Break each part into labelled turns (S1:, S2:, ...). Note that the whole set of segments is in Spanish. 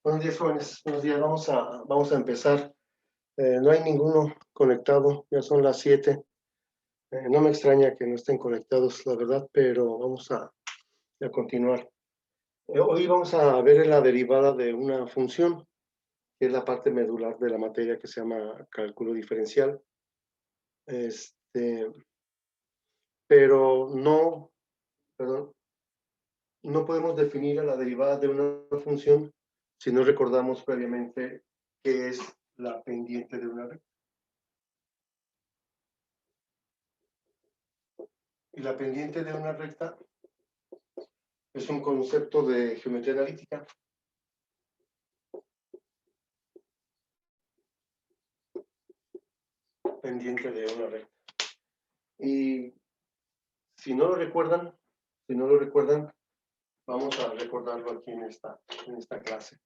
S1: Buenos días, jóvenes. Buenos días. Vamos a empezar. No hay ninguno conectado. Ya son las 7. No me extraña que no estén conectados, la verdad, pero vamos a continuar. Hoy vamos a ver la derivada de una función, que es la parte medular de la materia que se llama cálculo diferencial. Pero no, perdón, no podemos definir a la derivada de una función si no recordamos previamente qué es la pendiente de una recta. Y la pendiente de una recta es un concepto de geometría analítica. Pendiente de una recta. Y si no lo recuerdan, vamos a recordarlo aquí en esta clase.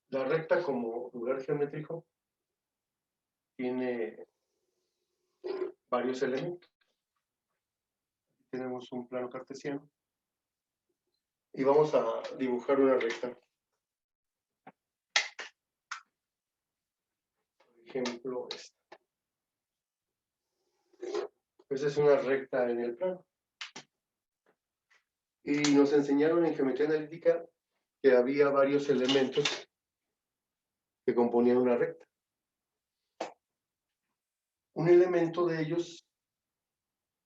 S1: La recta como lugar geométrico tiene varios elementos. Tenemos un plano cartesiano y vamos a dibujar una recta. Por ejemplo, esta. Esa es una recta en el plano. Y nos enseñaron en geometría analítica que había varios elementos que componían una recta. Un elemento de ellos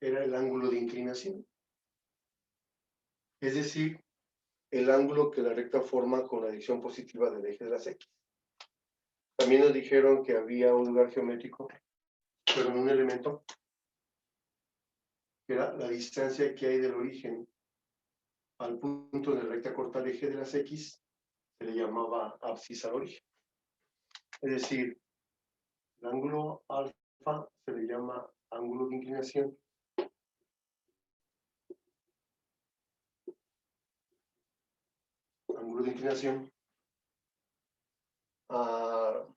S1: era el ángulo de inclinación, es decir, el ángulo que la recta forma con la dirección positiva del eje de las X. También nos dijeron que había un lugar geométrico, pero en un elemento, que era la distancia que hay del origen al punto de la recta corta al eje de las X, se le llamaba abscisa al origen. Es decir, el ángulo alfa se le llama ángulo de inclinación. Ángulo de inclinación a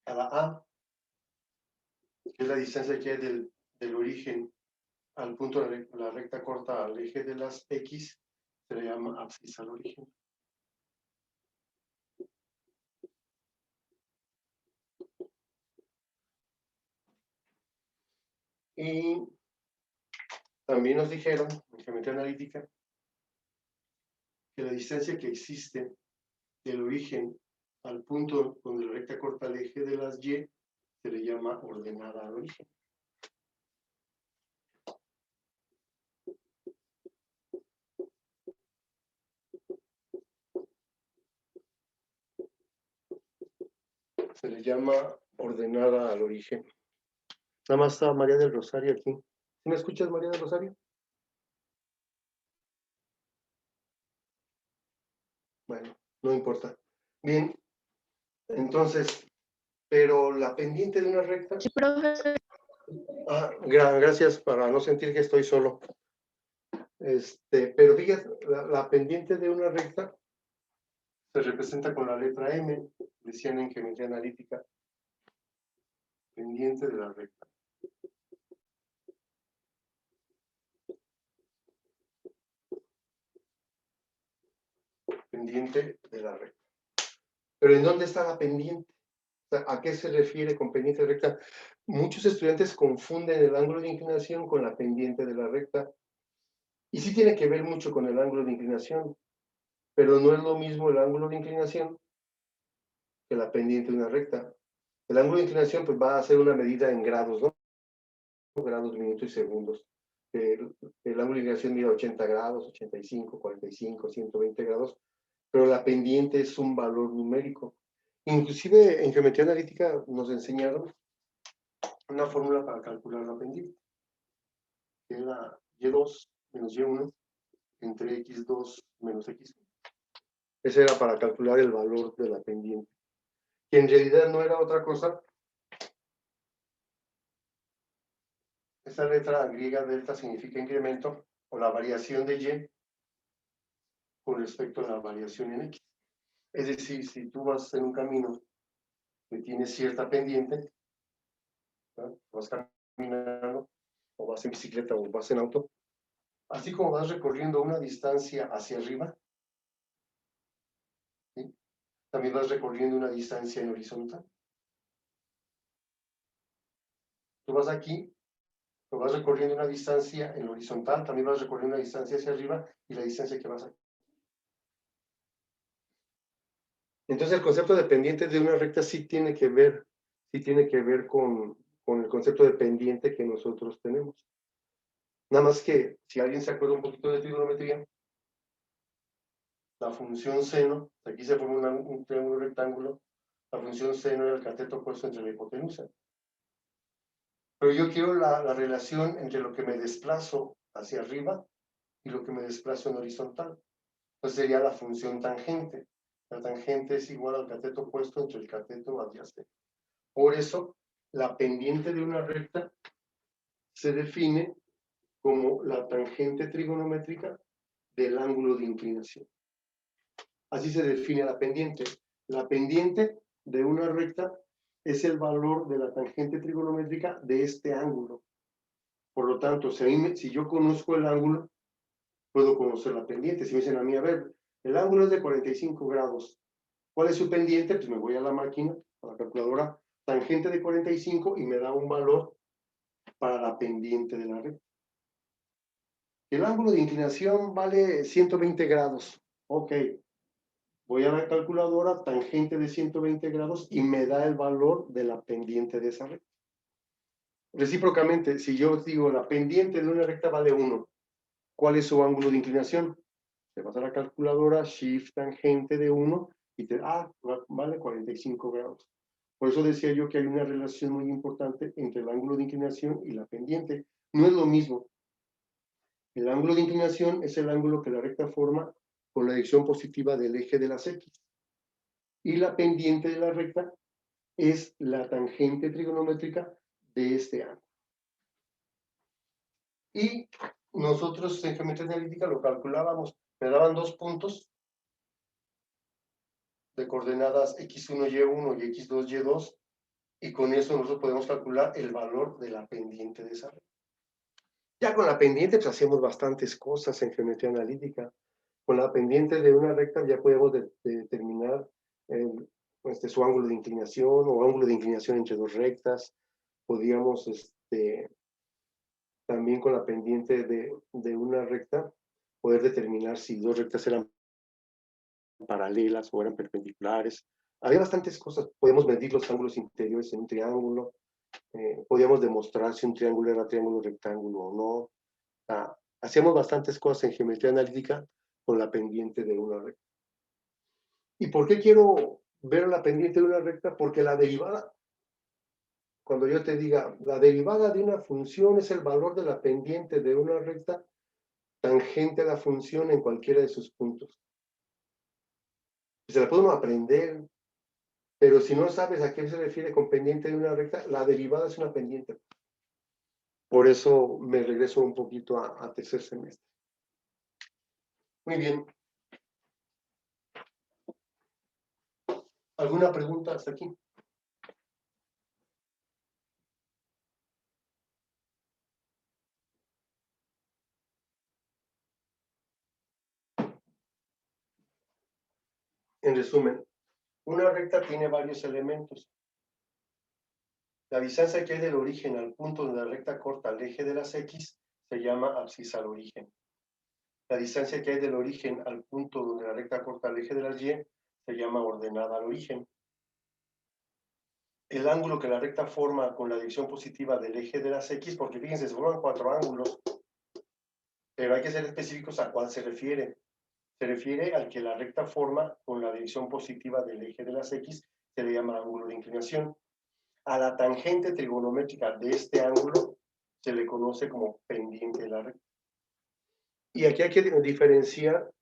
S1: la A, que es la distancia que hay del origen al punto de la recta corta al eje de las X, se le llama abscisa al origen. Y también nos dijeron, en geometría analítica, que la distancia que existe del origen al punto donde la recta corta el eje de las Y se le llama ordenada al origen. Se le llama ordenada al origen. Nada más está María del Rosario aquí. ¿Sí me escuchas, María del Rosario? Bueno, no importa. Bien, entonces, pero la pendiente de una recta...
S2: Sí, profe.
S1: Gracias, para no sentir que estoy solo. Pero fíjate, la pendiente de una recta se representa con la letra M, decían en geometría analítica. Pendiente de la recta. Pendiente de la recta. Pero ¿en dónde está la pendiente? O sea, ¿a qué se refiere con pendiente recta? Muchos estudiantes confunden el ángulo de inclinación con la pendiente de la recta. Y sí tiene que ver mucho con el ángulo de inclinación, pero no es lo mismo el ángulo de inclinación que la pendiente de una recta. El ángulo de inclinación pues, va a ser una medida en grados, ¿no? Grados, minutos y segundos. El ángulo de inclinación mide 80 grados, 85, 45, 120 grados, pero la pendiente es un valor numérico. Inclusive en geometría analítica nos enseñaron una fórmula para calcular la pendiente, que era y2 menos y1 entre x2 menos x1. Ese era para calcular el valor de la pendiente, que en realidad no era otra cosa. Esa letra griega delta significa incremento o la variación de y con respecto a la variación en x. Es decir, si tú vas en un camino que tiene cierta pendiente, ¿no? Vas caminando, o vas en bicicleta o vas en auto, así como vas recorriendo una distancia hacia arriba, ¿sí? También vas recorriendo una distancia en horizontal. Tú vas aquí, tú vas recorriendo una distancia en horizontal, también vas recorriendo una distancia hacia arriba y la distancia que vas aquí. Entonces el concepto de pendiente de una recta sí tiene que ver con el concepto de pendiente que nosotros tenemos. Nada más que, si alguien se acuerda un poquito de trigonometría, la función seno, aquí se forma un triángulo rectángulo, la función seno era el cateto opuesto entre la hipotenusa. Pero yo quiero la relación entre lo que me desplazo hacia arriba y lo que me desplazo en horizontal. Entonces sería la función tangente. La tangente es igual al cateto opuesto entre el cateto adyacente. Por eso, la pendiente de una recta se define como la tangente trigonométrica del ángulo de inclinación. Así se define la pendiente. La pendiente de una recta es el valor de la tangente trigonométrica de este ángulo. Por lo tanto, si yo conozco el ángulo, puedo conocer la pendiente. Si me dicen a mí, a ver, el ángulo es de 45 grados. ¿Cuál es su pendiente? Pues me voy a la máquina, a la calculadora, tangente de 45 y me da un valor para la pendiente de la recta. El ángulo de inclinación vale 120 grados. Ok. Voy a la calculadora, tangente de 120 grados y me da el valor de la pendiente de esa recta. Recíprocamente, si yo digo la pendiente de una recta vale 1, ¿cuál es su ángulo de inclinación? Te vas a la calculadora, shift tangente de 1 y vale 45 grados. Por eso decía yo que hay una relación muy importante entre el ángulo de inclinación y la pendiente. No es lo mismo. El ángulo de inclinación es el ángulo que la recta forma con la dirección positiva del eje de las X. Y la pendiente de la recta es la tangente trigonométrica de este ángulo. Y nosotros en geometría analítica lo calculábamos. Me daban 2 puntos de coordenadas x1, y1 y x2, y2, y con eso nosotros podemos calcular el valor de la pendiente de esa recta. Ya con la pendiente pues hacemos bastantes cosas en geometría analítica. Con la pendiente de una recta ya podemos determinar su ángulo de inclinación o ángulo de inclinación entre dos rectas. Podríamos también con la pendiente de una recta poder determinar si dos rectas eran paralelas o eran perpendiculares. Había bastantes cosas. Podemos medir los ángulos interiores en un triángulo. Podíamos demostrar si un triángulo era triángulo rectángulo o no. Hacíamos bastantes cosas en geometría analítica con la pendiente de una recta. ¿Y por qué quiero ver la pendiente de una recta? Porque la derivada, cuando yo te diga, la derivada de una función es el valor de la pendiente de una recta tangente a la función en cualquiera de sus puntos. Se la podemos aprender, pero si no sabes a qué se refiere con pendiente de una recta, la derivada es una pendiente. Por eso me regreso un poquito a tercer semestre. Muy bien. ¿Alguna pregunta hasta aquí? En resumen, una recta tiene varios elementos. La distancia que hay del origen al punto donde la recta corta el eje de las X se llama abscisa al origen. La distancia que hay del origen al punto donde la recta corta el eje de las Y se llama ordenada al origen. El ángulo que la recta forma con la dirección positiva del eje de las X, porque fíjense, se forman 4 ángulos, pero hay que ser específicos a cuál se refiere. Se refiere al que la recta forma con la dirección positiva del eje de las X, se le llama ángulo de inclinación. A la tangente trigonométrica de este ángulo se le conoce como pendiente de la recta. Y aquí hay que diferenciar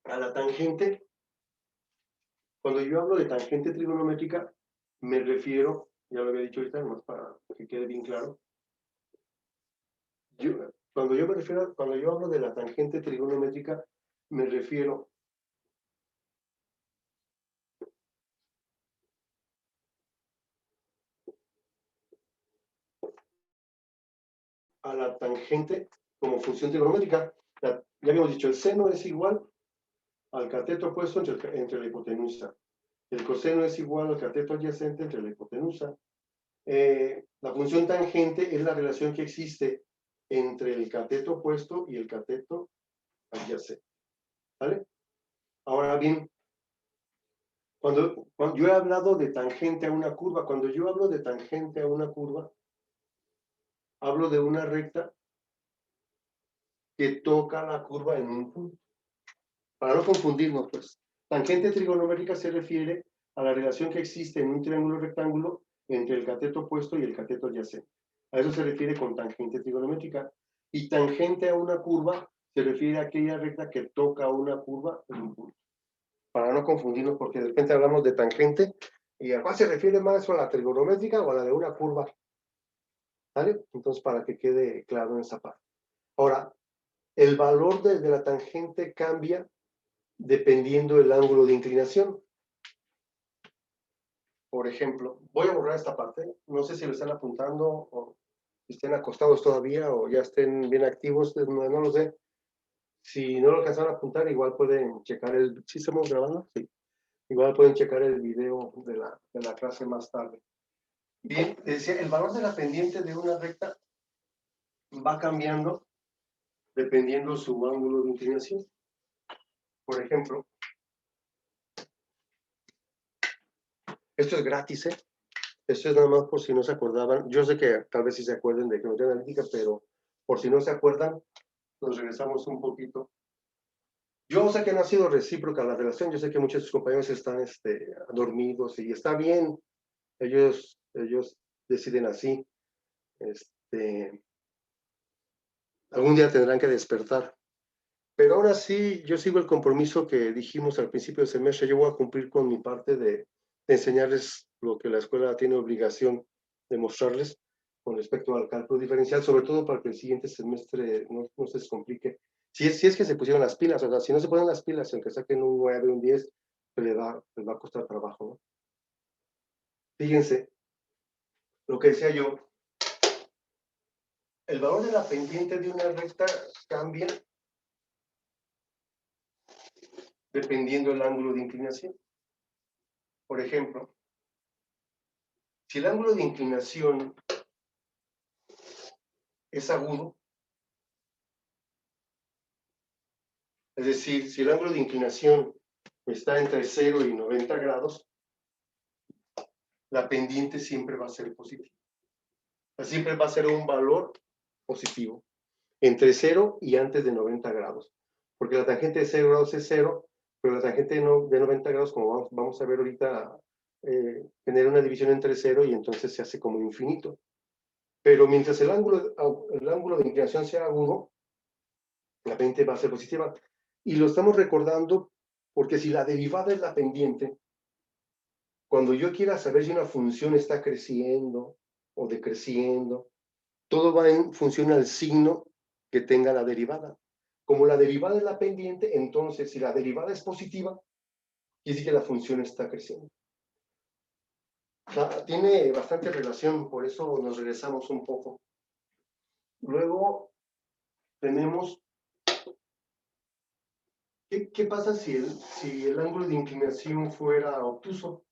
S1: a la tangente. Cuando yo hablo de tangente trigonométrica, me refiero, ya lo había dicho ahorita, más para que quede bien claro. Cuando yo hablo de la tangente trigonométrica, me refiero a la tangente como función trigonométrica. Ya habíamos dicho, el seno es igual al cateto opuesto entre la hipotenusa. El coseno es igual al cateto adyacente entre la hipotenusa. La función tangente es la relación que existe entre el cateto opuesto y el cateto adyacente. ¿Vale? Ahora bien, cuando yo he hablado de tangente a una curva, cuando yo hablo de tangente a una curva, hablo de una recta que toca la curva en un punto. Para no confundirnos, pues, tangente trigonométrica se refiere a la relación que existe en un triángulo rectángulo entre el cateto opuesto y el cateto adyacente. A eso se refiere con tangente trigonométrica. Y tangente a una curva se refiere a aquella recta que toca una curva en un punto. Para no confundirnos, porque de repente hablamos de tangente y a cuál se refiere más, a la trigonométrica o a la de una curva. ¿Vale? Entonces, para que quede claro en esa parte. Ahora, el valor de la tangente cambia dependiendo del ángulo de inclinación. Por ejemplo, voy a borrar esta parte. No sé si lo están apuntando o estén acostados todavía o ya estén bien activos, no lo sé. Si no lo alcanzaron a apuntar, igual pueden checar el... ¿Sí estamos grabando? Sí. Igual pueden checar el video de la clase más tarde. Bien, decía, el valor de la pendiente de una recta va cambiando dependiendo su ángulo de inclinación. Por ejemplo, esto es gratis, ¿eh? Esto es nada más por si no se acordaban. Yo sé que tal vez sí se acuerden de geometría analítica, pero por si no se acuerdan, nos regresamos un poquito. Yo sé que no ha sido recíproca la relación, yo sé que muchos de sus compañeros están dormidos y está bien, ellos deciden así. Algún día tendrán que despertar. Pero aún así, yo sigo el compromiso que dijimos al principio del semestre. Yo voy a cumplir con mi parte de enseñarles lo que la escuela tiene obligación de mostrarles con respecto al cálculo diferencial, sobre todo para que el siguiente semestre no se les complique. Si es que se pusieron las pilas, o sea, si no se ponen las pilas, aunque saquen un 9, un 10, les va a costar trabajo, ¿no? Fíjense, lo que decía yo, el valor de la pendiente de una recta cambia dependiendo del ángulo de inclinación. Por ejemplo, si el ángulo de inclinación es agudo, es decir, si el ángulo de inclinación está entre 0 y 90 grados, la pendiente siempre va a ser positiva. Siempre va a ser un valor positivo, entre 0 y antes de 90 grados. Porque la tangente de 0 grados es 0, pero la tangente de 90 grados, como vamos a ver ahorita, genera una división entre 0 y entonces se hace como infinito. Pero mientras el ángulo de inclinación sea agudo, la pendiente va a ser positiva. Y lo estamos recordando porque si la derivada es la pendiente, cuando yo quiera saber si una función está creciendo o decreciendo, todo va en función al signo que tenga la derivada. Como la derivada es la pendiente, entonces si la derivada es positiva, quiere decir que la función está creciendo. O sea, tiene bastante relación, por eso nos regresamos un poco. Luego tenemos, ¿qué pasa si el ángulo de inclinación fuera obtuso?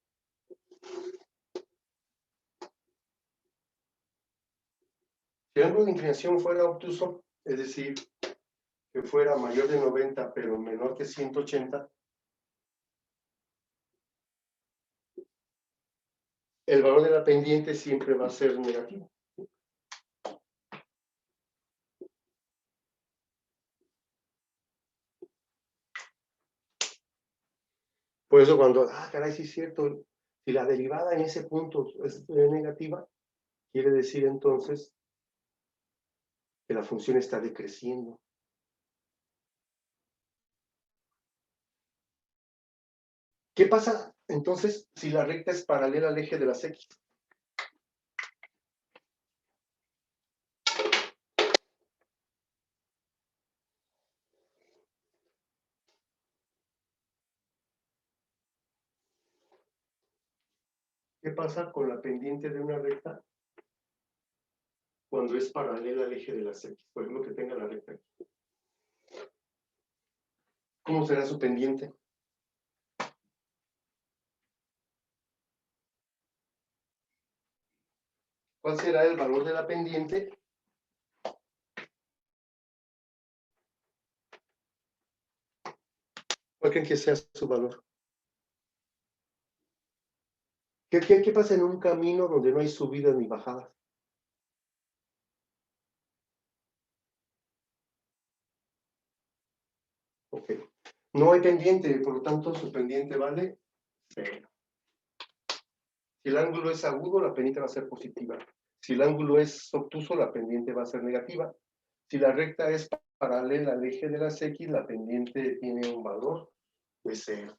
S1: Si el ángulo de inclinación fuera obtuso, es decir, que fuera mayor de 90 pero menor que 180, el valor de la pendiente siempre va a ser negativo. Por eso cuando, caray, sí es cierto, si la derivada en ese punto es negativa, quiere decir entonces que la función está decreciendo. ¿Qué pasa entonces si la recta es paralela al eje de las X? ¿Qué pasa con la pendiente de una recta cuando es paralela al eje de las X. Por ejemplo, que tenga la recta aquí. ¿Cómo será su pendiente? ¿Cuál será el valor de la pendiente? ¿Cuál creen que sea su valor? ¿Qué pasa en un camino donde no hay subidas ni bajadas? Ok. No hay pendiente, por lo tanto su pendiente vale 0. Si el ángulo es agudo, la pendiente va a ser positiva. Si el ángulo es obtuso, la pendiente va a ser negativa. Si la recta es paralela al eje de las X, la pendiente tiene un valor de 0.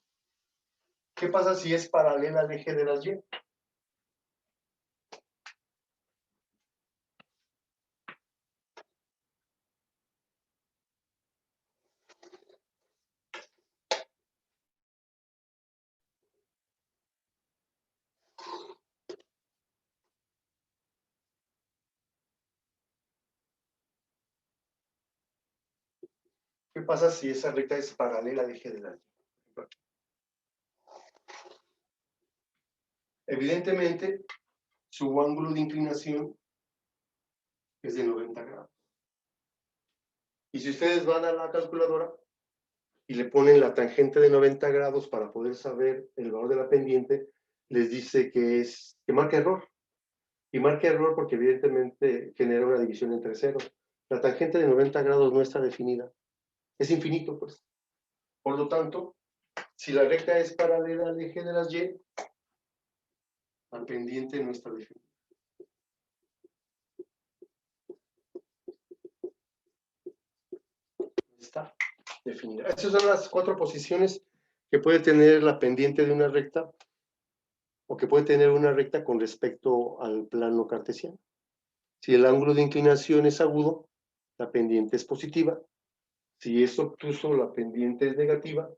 S1: ¿Qué pasa si es paralela al eje de las Y? ¿Qué pasa si esa recta es paralela al eje de las Y? Evidentemente, su ángulo de inclinación es de 90 grados. Y si ustedes van a la calculadora y le ponen la tangente de 90 grados para poder saber el valor de la pendiente, les dice que marca error. Y marca error porque evidentemente genera una división entre ceros. La tangente de 90 grados no está definida. Es infinito, pues. Por lo tanto, si la recta es paralela al eje de las Y, la pendiente no está definida. Está definida. Esas son las 4 posiciones que puede tener la pendiente de una recta o que puede tener una recta con respecto al plano cartesiano. Si el ángulo de inclinación es agudo, la pendiente es positiva. Si es obtuso, la pendiente es negativa.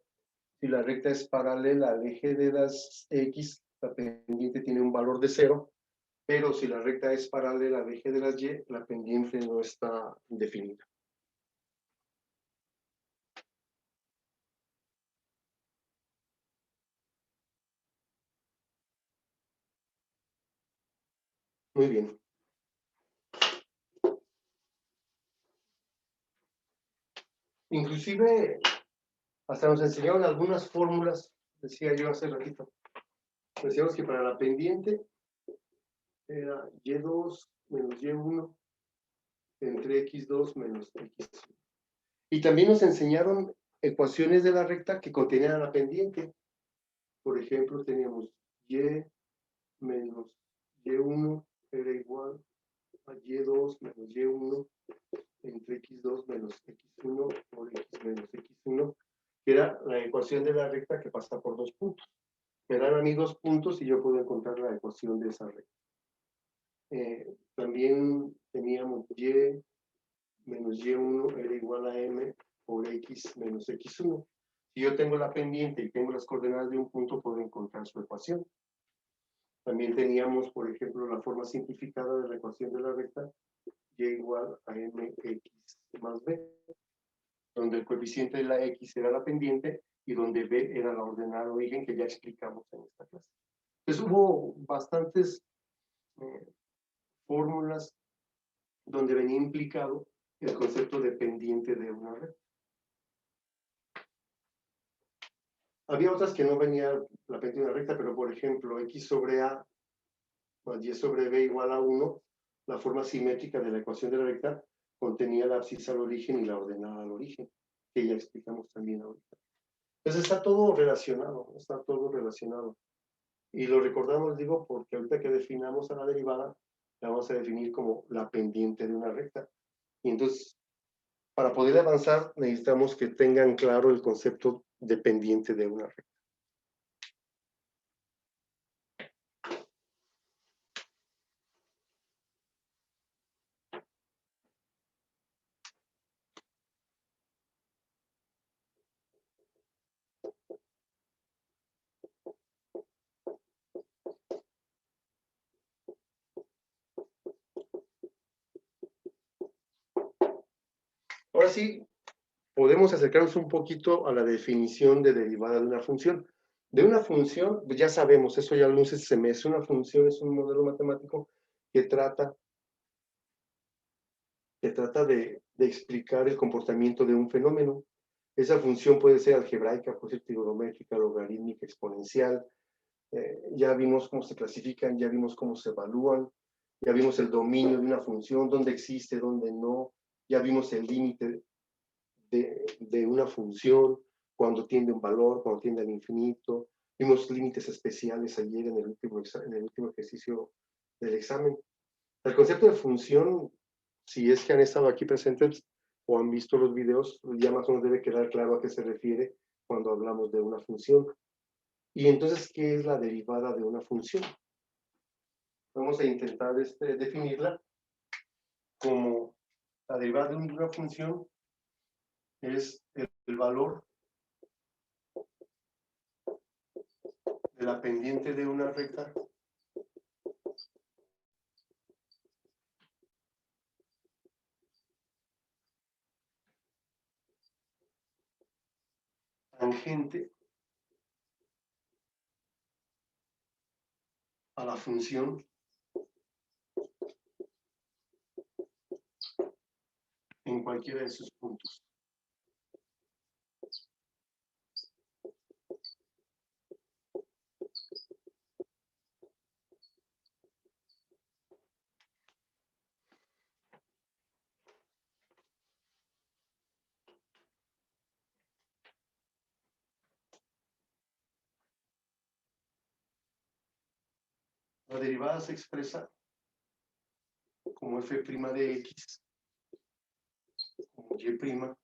S1: Si la recta es paralela al eje de las X, la pendiente tiene un valor de 0. Pero si la recta es paralela al eje de las Y, la pendiente no está definida. Muy bien. Inclusive, hasta nos enseñaron algunas fórmulas, decía yo hace ratito. Decíamos que para la pendiente era Y2 menos Y1 entre X2 menos X1. Y también nos enseñaron ecuaciones de la recta que contenían la pendiente. Por ejemplo, teníamos Y menos Y1 era igual a Y2 menos Y1 entre X2 menos X1 por X menos X1, que era la ecuación de la recta que pasa por 2 puntos. Me dan a mí 2 puntos y yo puedo encontrar la ecuación de esa recta. También teníamos Y menos Y1 era igual a M por X menos X1. Si yo tengo la pendiente y tengo las coordenadas de un punto, puedo encontrar su ecuación. También teníamos, por ejemplo, la forma simplificada de la ecuación de la recta, Y igual a MX más B, donde el coeficiente de la X era la pendiente y donde B era la ordenada de origen que ya explicamos en esta clase. Entonces hubo bastantes fórmulas donde venía implicado el concepto de pendiente de una red. Había otras que no venía la pendiente de una recta, pero por ejemplo, X sobre A más Y sobre B igual a 1, la forma simétrica de la ecuación de la recta contenía la abscisa al origen y la ordenada al origen, que ya explicamos también ahorita. Entonces está todo relacionado, está todo relacionado. Y lo recordamos, digo, porque ahorita que definamos a la derivada, la vamos a definir como la pendiente de una recta. Y entonces, para poder avanzar, necesitamos que tengan claro el concepto de pendiente de una recta. ahora sí, podemos acercarnos un poquito a la definición de derivada de una función. De una función, pues ya sabemos, eso ya lo hice semestre, una función es un modelo matemático que trata de explicar el comportamiento de un fenómeno. Esa función puede ser algebraica, puede ser trigonométrica, logarítmica, exponencial. Ya vimos cómo se clasifican, ya vimos cómo se evalúan, ya vimos el dominio de una función, dónde existe, dónde no, ya vimos el límite de una función, cuando tiende a un valor, cuando tiende al infinito. Vimos límites especiales ayer en el último ejercicio del examen. El concepto de función, si es que han estado aquí presentes o han visto los videos, ya más o menos debe quedar claro a qué se refiere cuando hablamos de una función. Y entonces, ¿qué es la derivada de una función? Vamos a intentar definirla como la derivada de una función es el valor de la pendiente de una recta tangente a la función en cualquiera de sus puntos. La derivada se expresa como f' de x, como y',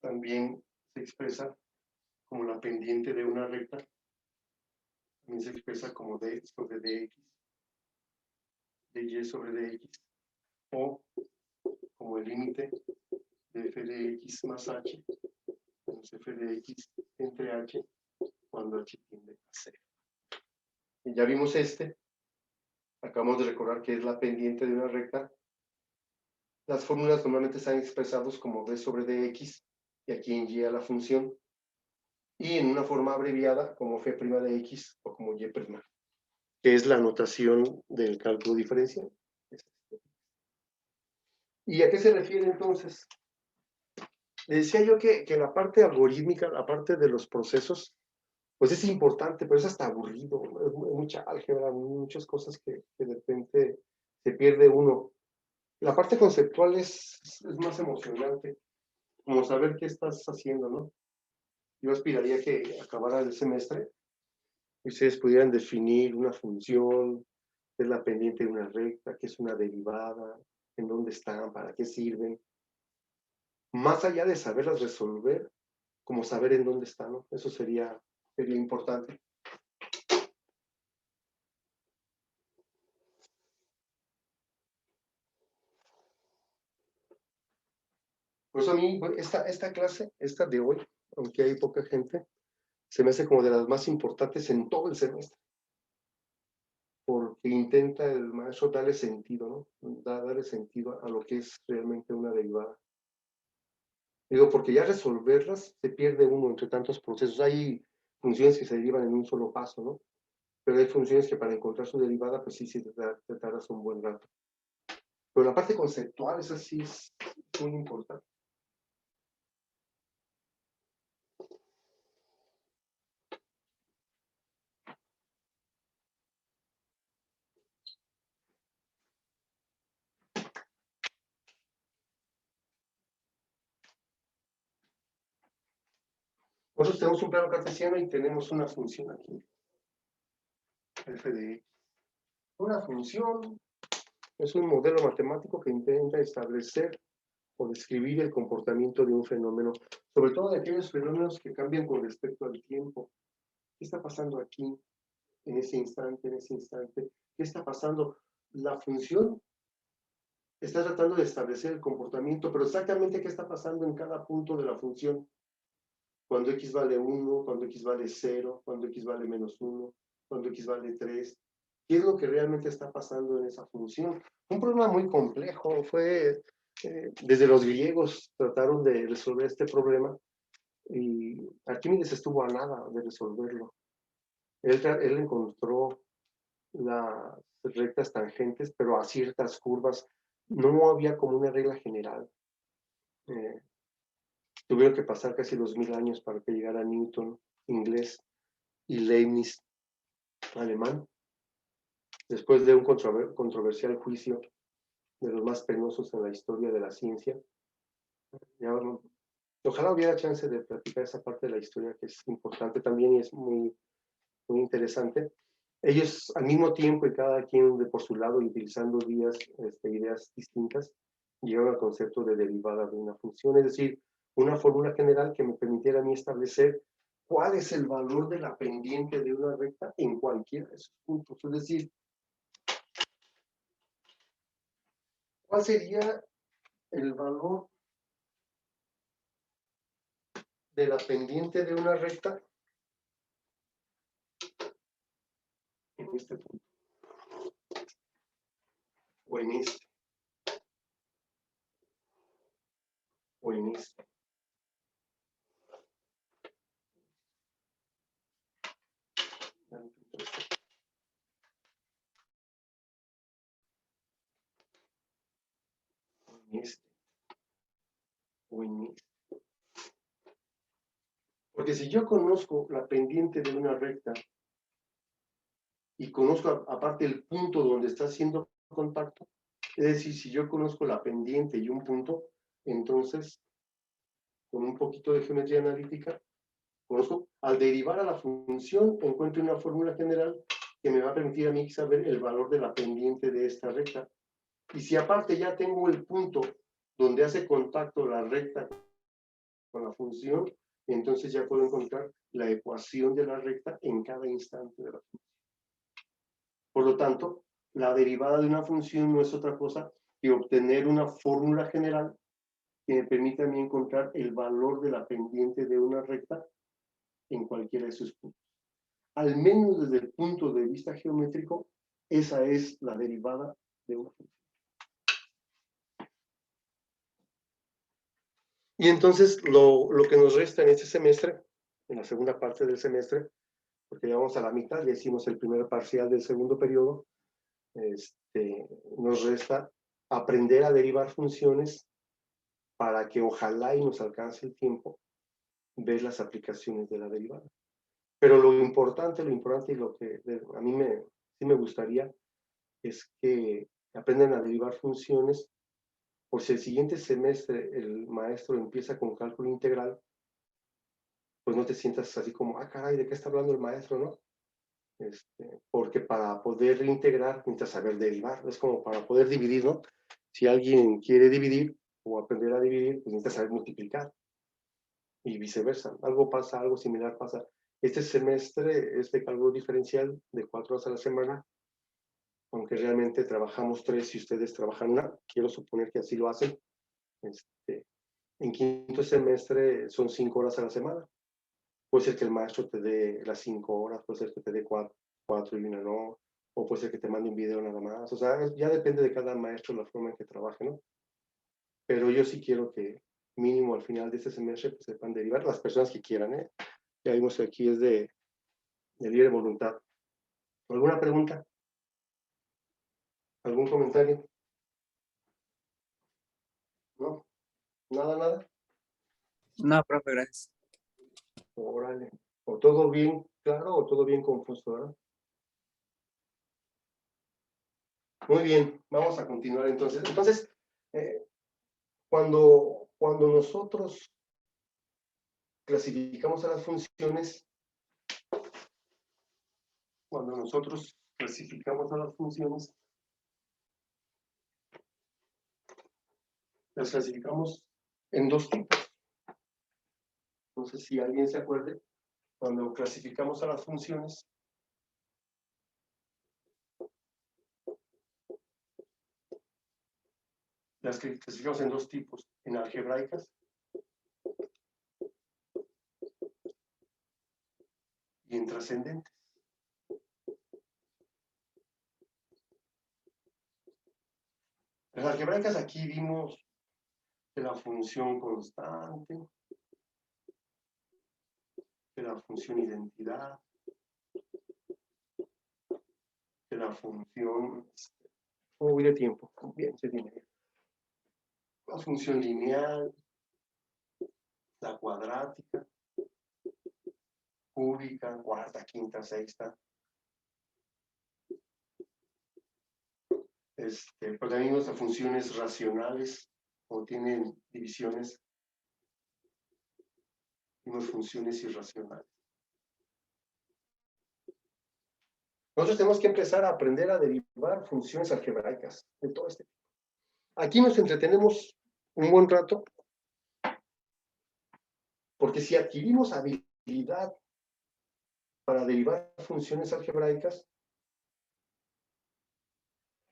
S1: también se expresa como la pendiente de una recta, también se expresa como d sobre dx, dy sobre dx, o como el límite de f de x más h, menos f de x entre h, cuando h tiende a 0. Y ya vimos acabamos de recordar que es la pendiente de una recta. Las fórmulas normalmente están expresadas como d sobre dx, y aquí en y a la función, y en una forma abreviada como f' de x o como y', que es la notación del cálculo diferencial. ¿Y a qué se refiere entonces? Le decía yo que la parte algorítmica, la parte de los procesos, pues es importante, pero es hasta aburrido, es mucha álgebra, muchas cosas que de repente se pierde uno. La parte conceptual es más emocionante, como saber qué estás haciendo, ¿no? Yo aspiraría que acabara el semestre y ustedes pudieran definir una función, qué es la pendiente de una recta, qué es una derivada, en dónde están, para qué sirven. Más allá de saberlas resolver, como saber en dónde están, ¿no? Eso sería importante. Por eso a mí, esta clase, esta de hoy, aunque hay poca gente, se me hace como de las más importantes en todo el semestre, porque intenta el maestro darle sentido, ¿no? Darle sentido a lo que es realmente una derivada. Digo, porque ya resolverlas se pierde uno entre tantos procesos. Hay funciones que se derivan en un solo paso, ¿no? Pero hay funciones que para encontrar su derivada, pues sí te tardas un buen rato. Pero la parte conceptual, esa sí es muy importante. Nosotros tenemos un plano cartesiano y tenemos una función aquí, f de x. Una función es un modelo matemático que intenta establecer o describir el comportamiento de un fenómeno, sobre todo de aquellos fenómenos que cambian con respecto al tiempo. ¿Qué está pasando aquí, en ese instante, en ese instante? ¿Qué está pasando? La función está tratando de establecer el comportamiento, pero exactamente qué está pasando en cada punto de la función. Cuando x vale 1, cuando x vale 0, cuando x vale menos 1, cuando x vale 3. ¿Qué es lo que realmente está pasando en esa función? Un problema muy complejo, fue Desde los griegos trataron de resolver este problema y Arquímedes estuvo a nada de resolverlo. Él encontró las rectas tangentes, pero a ciertas curvas. No había como una regla general. Tuvieron que pasar casi 2000 años para que llegara Newton, inglés, y Leibniz, alemán, después de un controversial juicio de los más penosos en la historia de la ciencia. Ya, ojalá hubiera chance de platicar esa parte de la historia que es importante también y es muy, muy interesante. Ellos al mismo tiempo y cada quien de por su lado y utilizando ideas distintas, llegaron al concepto de derivada de una función, es decir, una fórmula general que me permitiera a mí establecer cuál es el valor de la pendiente de una recta en cualquiera de sus puntos. Es decir, ¿cuál sería el valor de la pendiente de una recta en este punto? O en este. O en este. En este. O en este. Porque si yo conozco la pendiente de una recta y conozco aparte el punto donde está haciendo contacto, es decir, si yo conozco la pendiente y un punto, entonces, con un poquito de geometría analítica, conozco, al derivar a la función, encuentro una fórmula general que me va a permitir a mí saber el valor de la pendiente de esta recta. Y si aparte ya tengo el punto donde hace contacto la recta con la función, entonces ya puedo encontrar la ecuación de la recta en cada instante de la función. Por lo tanto, la derivada de una función no es otra cosa que obtener una fórmula general que me permita a mí encontrar el valor de la pendiente de una recta en cualquiera de sus puntos. Al menos desde el punto de vista geométrico, esa es la derivada de una función. Y entonces lo que nos resta en este semestre, en la segunda parte del semestre, porque ya vamos a la mitad, ya hicimos el primer parcial del segundo periodo, nos resta aprender a derivar funciones para que ojalá y nos alcance el tiempo ver las aplicaciones de la derivada. Pero lo importante y lo que a mí sí me gustaría es que aprendan a derivar funciones, por si el siguiente semestre el maestro empieza con cálculo integral, pues no te sientas así como, ah, caray, ¿de qué está hablando el maestro, no? Porque para poder integrar necesitas saber derivar, es como para poder dividir, ¿no? Si alguien quiere dividir o aprender a dividir, pues necesita saber multiplicar y viceversa. Algo similar pasa. Este semestre es de cálculo diferencial de 4 horas a la semana, aunque realmente trabajamos 3 y ustedes trabajan 1, quiero suponer que así lo hacen. En quinto semestre son 5 horas a la semana. Puede ser que el maestro te dé las 5 horas, puede ser que te dé 4 y 1 no, o puede ser que te mande un video nada más. O sea, ya depende de cada maestro la forma en que trabaje, ¿no? Pero yo sí quiero que mínimo al final de este semestre pues, sepan derivar las personas que quieran, ¿eh? Ya vimos que aquí es de libre voluntad. ¿Alguna pregunta? ¿Algún comentario? ¿No? ¿Nada?
S2: No, profe, gracias.
S1: Órale. ¿O todo bien claro o todo bien confuso, verdad? Muy bien, vamos a continuar entonces. Entonces, cuando nosotros clasificamos a las funciones, las clasificamos en 2 tipos. No sé si alguien se acuerde, cuando clasificamos a las funciones, las clasificamos en 2 tipos, en algebraicas y en trascendentes. Las algebraicas aquí vimos de la función constante, de la función identidad, de la función... ¿Cómo voy de tiempo? Bien, se tiene. La función lineal, la cuadrática, cúbica, cuarta, quinta, sexta. Pero también nuestras funciones racionales, o tienen divisiones, unas funciones irracionales. Nosotros tenemos que empezar a aprender a derivar funciones algebraicas de todo este tipo. Aquí nos entretenemos un buen rato, porque si adquirimos habilidad para derivar funciones algebraicas,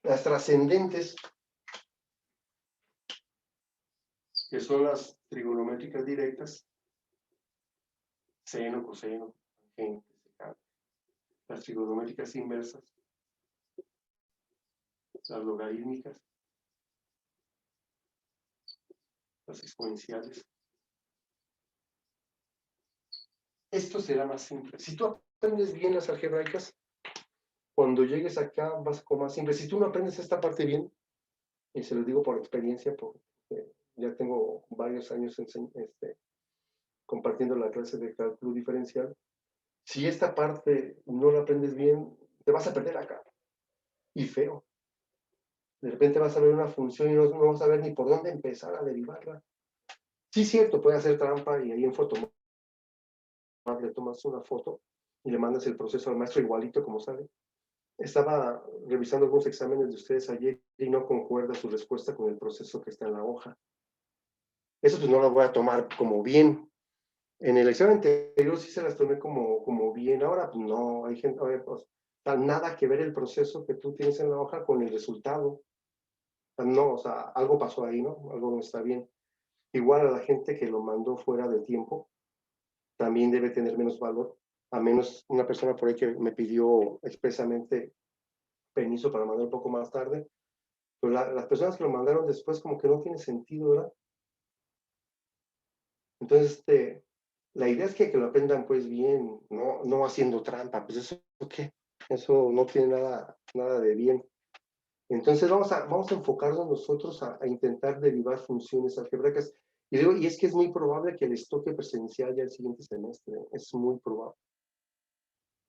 S1: las trascendentes, que son las trigonométricas directas, seno, coseno, tangente, secante, las trigonométricas inversas, las logarítmicas, las exponenciales. Esto será más simple. Si tú aprendes bien las algebraicas, cuando llegues acá vas con más simple. Si tú no aprendes esta parte bien, y se lo digo por experiencia, porque ya tengo varios años compartiendo la clase de cálculo diferencial, si esta parte no la aprendes bien, te vas a perder acá. Y feo. De repente vas a ver una función y no vas a ver ni por dónde empezar a derivarla. Sí, cierto, puede hacer trampa y ahí en Photoshop le tomas una foto y le mandas el proceso al maestro igualito como sale. Estaba revisando algunos exámenes de ustedes ayer y no concuerda su respuesta con el proceso que está en la hoja. Eso pues no lo voy a tomar como bien. En el examen anterior sí se las tomé como bien. Ahora pues no, hay gente, pues, nada que ver el proceso que tú tienes en la hoja con el resultado. No, o sea, algo pasó ahí, ¿no? Algo no está bien. Igual a la gente que lo mandó fuera de tiempo, también debe tener menos valor, a menos una persona por ahí que me pidió expresamente permiso para mandar un poco más tarde, pero las personas que lo mandaron después como que no tiene sentido, ¿verdad? Entonces, la idea es que lo aprendan pues bien, no haciendo trampa, pues eso ¿qué? Eso no tiene nada de bien. Entonces vamos a enfocarnos nosotros a intentar derivar funciones algebraicas. Y es que es muy probable que les toque presencial ya el siguiente semestre, es muy probable.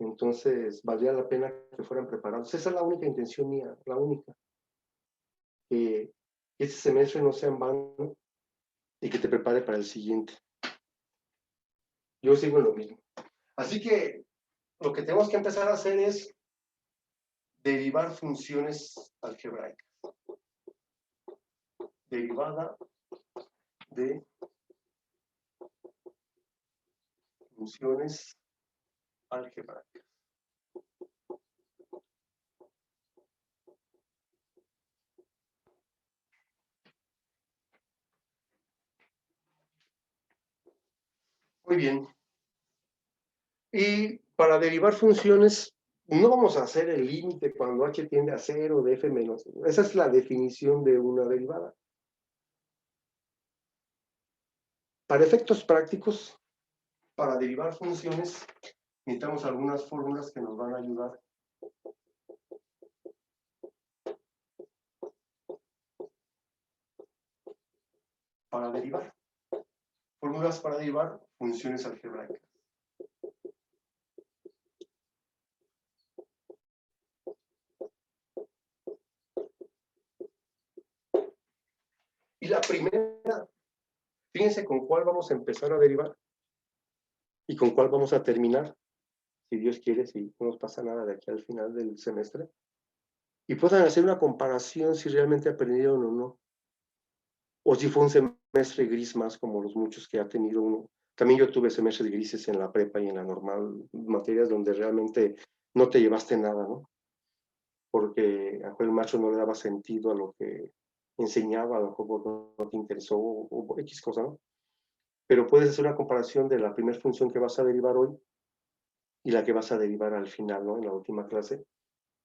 S1: Entonces, valdría la pena que fueran preparados. Esa es la única intención mía, la única. Que este semestre no sea en vano y que te prepare para el siguiente. Yo sigo en lo mismo. Así que lo que tenemos que empezar a hacer es derivar funciones algebraicas. Derivada de funciones algebraicas. Muy bien. Y para derivar funciones, no vamos a hacer el límite cuando h tiende a 0 de f menos. Esa es la definición de una derivada. Para efectos prácticos, para derivar funciones, necesitamos algunas fórmulas que nos van a ayudar. Para derivar. Fórmulas para derivar funciones algebraicas. Y la primera, fíjense con cuál vamos a empezar a derivar y con cuál vamos a terminar, si Dios quiere, si no nos pasa nada de aquí al final del semestre, y puedan hacer una comparación si realmente aprendieron o no, o si fue un semestre gris más como los muchos que ha tenido uno. También yo tuve semestres grises en la prepa y en la normal, materias donde realmente no te llevaste nada, ¿no? Porque a el maestro no le daba sentido a lo que enseñaba, a lo mejor no te interesó o X cosa, ¿no? Pero puedes hacer una comparación de la primera función que vas a derivar hoy y la que vas a derivar al final, ¿no? En la última clase,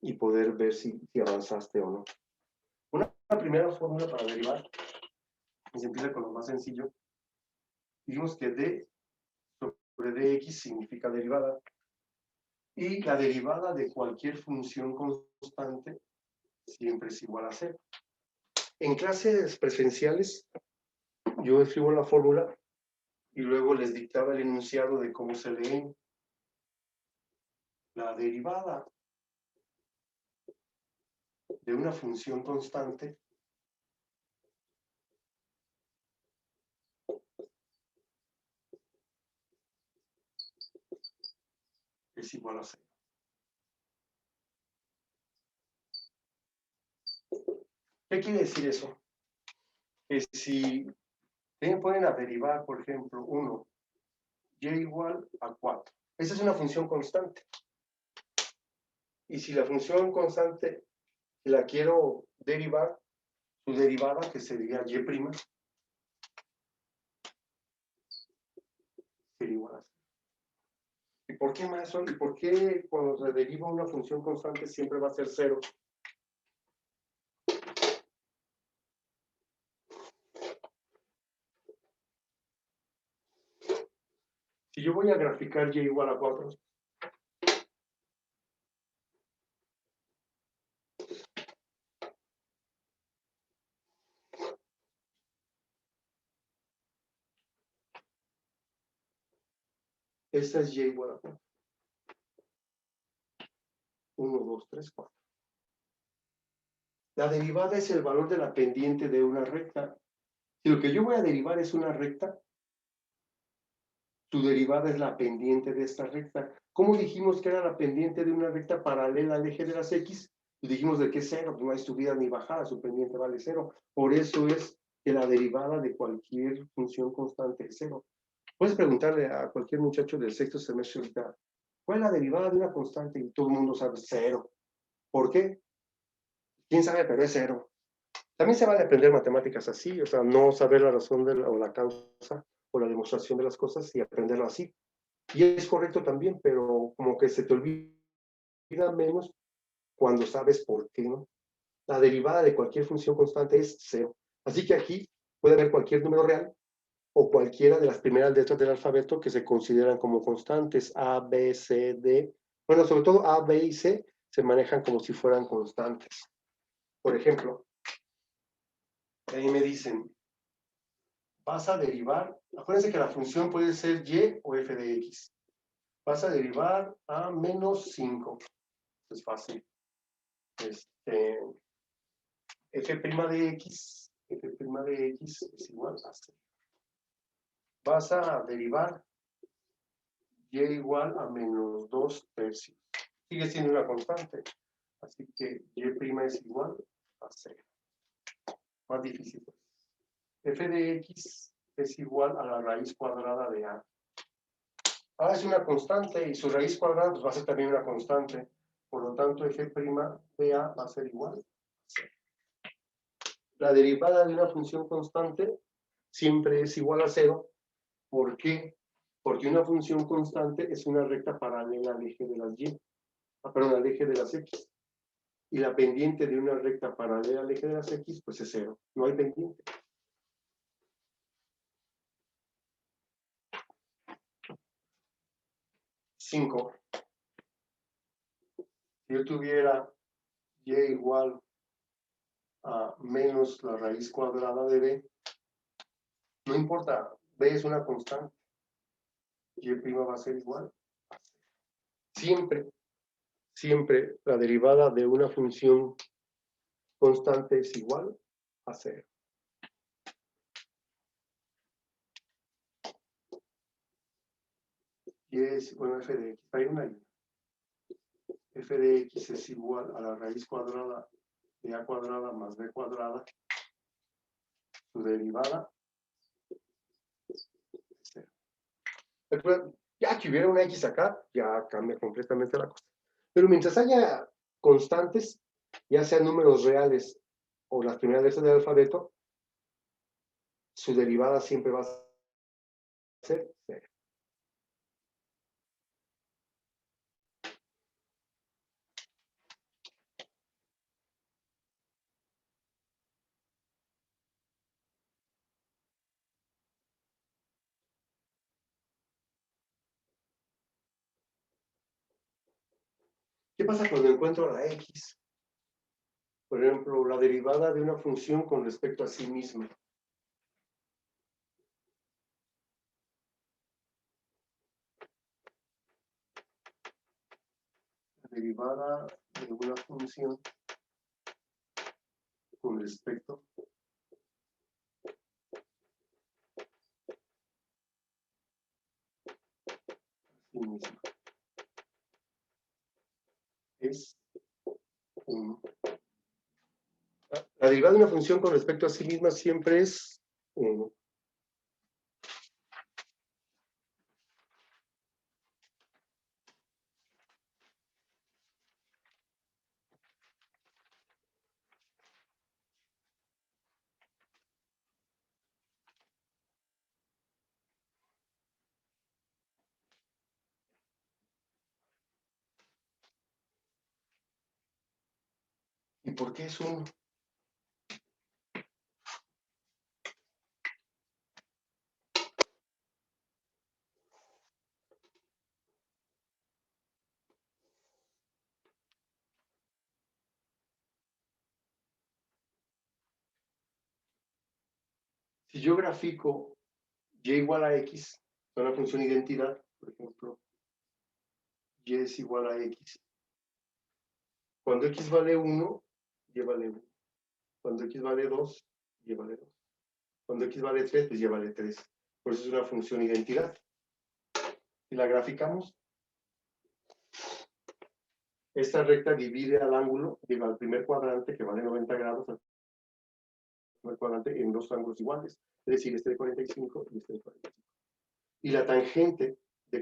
S1: y poder ver si avanzaste o no. Una primera fórmula para derivar Y se empieza con lo más sencillo. Dijimos que d sobre dx significa derivada. Y la derivada de cualquier función constante siempre es igual a 0. En clases presenciales, yo escribo la fórmula y luego les dictaba el enunciado de cómo se leen. La derivada de una función constante es igual a 0. ¿Qué quiere decir eso? Que si me ponen a derivar, por ejemplo, 1, y igual a 4. Esa es una función constante. Y si la función constante la quiero derivar, su derivada, que sería y', sería igual a 0. ¿Y por qué más? ¿Y por qué cuando se deriva una función constante siempre va a ser 0? Si yo voy a graficar y igual a 4, esta es y igual a 4. 1, 2, 3, 4. La derivada es el valor de la pendiente de una recta. Si lo que yo voy a derivar es una recta, su derivada es la pendiente de esta recta. ¿Cómo dijimos que era la pendiente de una recta paralela al eje de las X? Y dijimos de que es 0, no hay subida ni bajada, su pendiente vale 0. Por eso es que la derivada de cualquier función constante es 0. Puedes preguntarle a cualquier muchacho del sexto semestre ahorita, ¿cuál es la derivada de una constante? Y todo el mundo sabe 0. ¿Por qué? ¿Quién sabe? Pero es 0. También se vale aprender matemáticas así, o sea, no saber la razón o la causa o la demostración de las cosas y aprenderlo así. Y es correcto también, pero como que se te olvida menos cuando sabes por qué, ¿no? La derivada de cualquier función constante es 0. Así que aquí puede haber cualquier número real o cualquiera de las primeras letras del alfabeto que se consideran como constantes, A, B, C, D. Bueno, sobre todo A, B y C se manejan como si fueran constantes. Por ejemplo, ahí me dicen, vas a derivar, acuérdense que la función puede ser y o f de x. Vas a derivar a menos 5. Es fácil. f' de x, es igual a 0. Vas a derivar y igual a menos 2 tercios. Sigue siendo una constante. Así que y' es igual a 0. Más difícil. F de x es igual a la raíz cuadrada de a. A es una constante y su raíz cuadrada pues, va a ser también una constante. Por lo tanto, f' de a va a ser igual a 0. La derivada de una función constante siempre es igual a 0. ¿Por qué? Porque una función constante es una recta paralela al eje de las y. Perdón, al eje de las x. Y la pendiente de una recta paralela al eje de las x, pues es 0. No hay pendiente. Si yo tuviera y igual a menos la raíz cuadrada de b, no importa, b es una constante, y' va a ser igual a 0. Siempre la derivada de una función constante es igual a 0. Y es, bueno, f de x, hay una y f de x es igual a la raíz cuadrada de a cuadrada más b cuadrada. Su derivada es 0. Ya que hubiera una x acá, ya cambia completamente la cosa. Pero mientras haya constantes, ya sean números reales o las primeras letras del alfabeto, su derivada siempre va a ser 0. ¿Qué pasa cuando encuentro la x? Por ejemplo, la derivada de una función con respecto a sí misma. La derivada de una función con respecto a sí misma es 1. La derivada de una función con respecto a sí misma siempre es 1. ¿Y por qué es 1? Si yo grafico y igual a x, una función identidad, por ejemplo, y es igual a x. Cuando x vale 1, y vale 1. Cuando x vale 2, y vale 2. Cuando x vale 3, pues y vale 3. Por eso es una función identidad. Si la graficamos, esta recta divide al ángulo, digo, al primer cuadrante, que vale 90 grados, al primer cuadrante, en dos ángulos iguales. Es decir, este de 45 y este de 45. Y la tangente,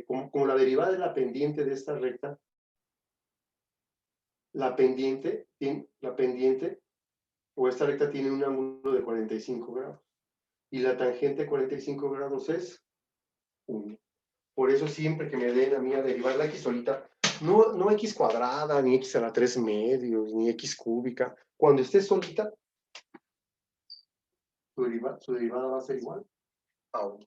S1: como la derivada de la pendiente de esta recta, la pendiente, o esta recta tiene un ángulo de 45 grados. Y la tangente de 45 grados es 1. Por eso siempre que me den a mí a derivar la x solita, no x cuadrada, ni x a la 3 medios, ni x cúbica. Cuando esté solita, su derivada va a ser igual a 1.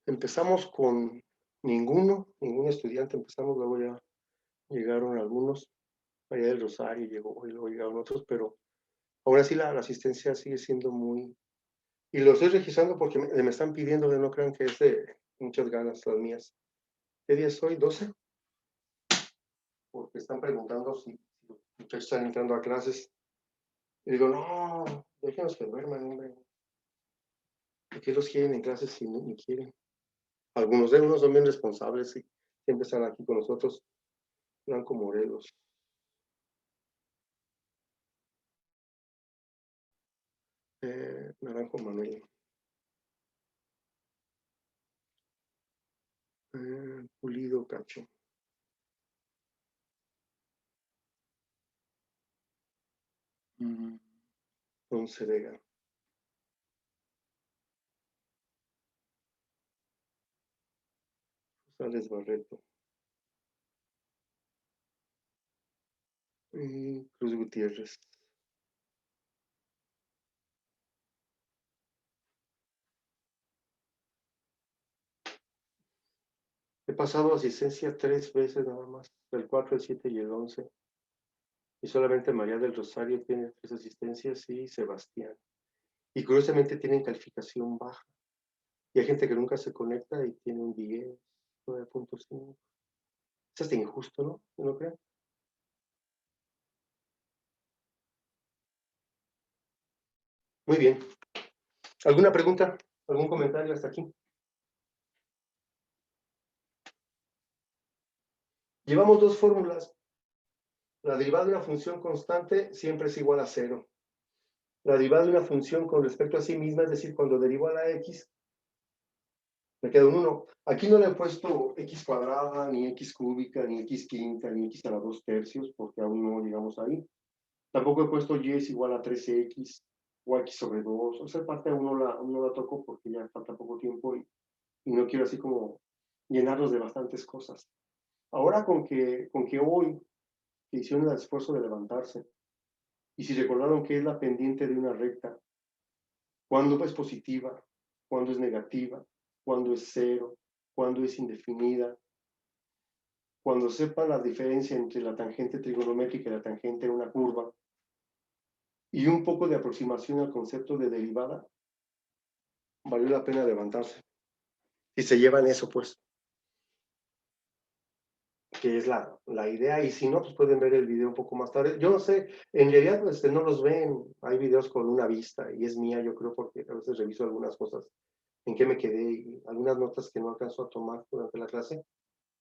S1: Empezamos con ningún estudiante empezamos, luego ya llegaron algunos, María del Rosario llegó y luego llegaron otros, pero aún así la asistencia sigue siendo muy... Y lo estoy registrando porque me están pidiendo que no crean que es de muchas ganas las mías. ¿Qué día es hoy? ¿12? Porque están preguntando si los muchachos están entrando a clases. Y digo, no, déjenos que duerman, hombre. ¿Por qué los quieren en clases si no ni quieren? Algunos de unos son bien responsables y siempre están aquí con nosotros. Blanco Morelos. Naranjo Manuel. Pulido Cacho. Ponce Vega. Rosales Barreto. Y Cruz Gutiérrez. He pasado asistencia 3 veces nada más, el 4, el 7 y el 11. Y solamente María del Rosario tiene 3 asistencias y Sebastián. Y curiosamente tienen calificación baja. Y hay gente que nunca se conecta y tiene un 10, 9.5. Es hasta injusto, ¿no? ¿No creen? Muy bien. ¿Alguna pregunta? ¿Algún comentario hasta aquí? Llevamos dos fórmulas. La derivada de una función constante siempre es igual a 0. La derivada de una función con respecto a sí misma, es decir, cuando derivo a la x, me queda un 1. Aquí no le he puesto x cuadrada, ni x cúbica, ni x quinta, ni x a la 2 tercios, porque aún no llegamos ahí. Tampoco he puesto y es igual a 13x, o X sobre 2, o sea, parte uno la toco porque ya falta poco tiempo y no quiero así como llenarlos de bastantes cosas. Ahora con que hoy hicieron el esfuerzo de levantarse, y si recordaron que es la pendiente de una recta, cuándo es positiva, cuándo es negativa, cuándo es cero, cuándo es indefinida, cuando sepan la diferencia entre la tangente trigonométrica y la tangente de una curva, y un poco de aproximación al concepto de derivada, valió la pena levantarse. Y se llevan eso, pues, que es la idea, y si no, pues pueden ver el video un poco más tarde. Yo no sé, en realidad no los ven, hay videos con una vista, y es mía, yo creo, porque a veces reviso algunas cosas, en qué me quedé, y algunas notas que no alcanzo a tomar durante la clase,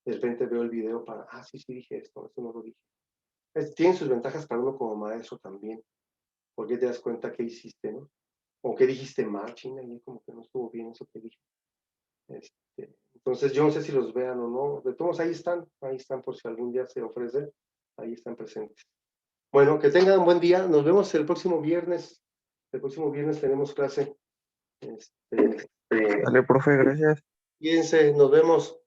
S1: de repente veo el video para, sí dije esto no lo dije. Tienen sus ventajas para uno como maestro también, porque te das cuenta qué hiciste, ¿no? O qué dijiste mal, China, y como que no estuvo bien eso que dije. Entonces yo no sé si los vean o no, de todos ahí están por si algún día se ofrecen, ahí están presentes. Bueno, que tengan un buen día, nos vemos el próximo viernes tenemos clase.
S2: Dale, profe, gracias.
S1: Fíjense, nos vemos.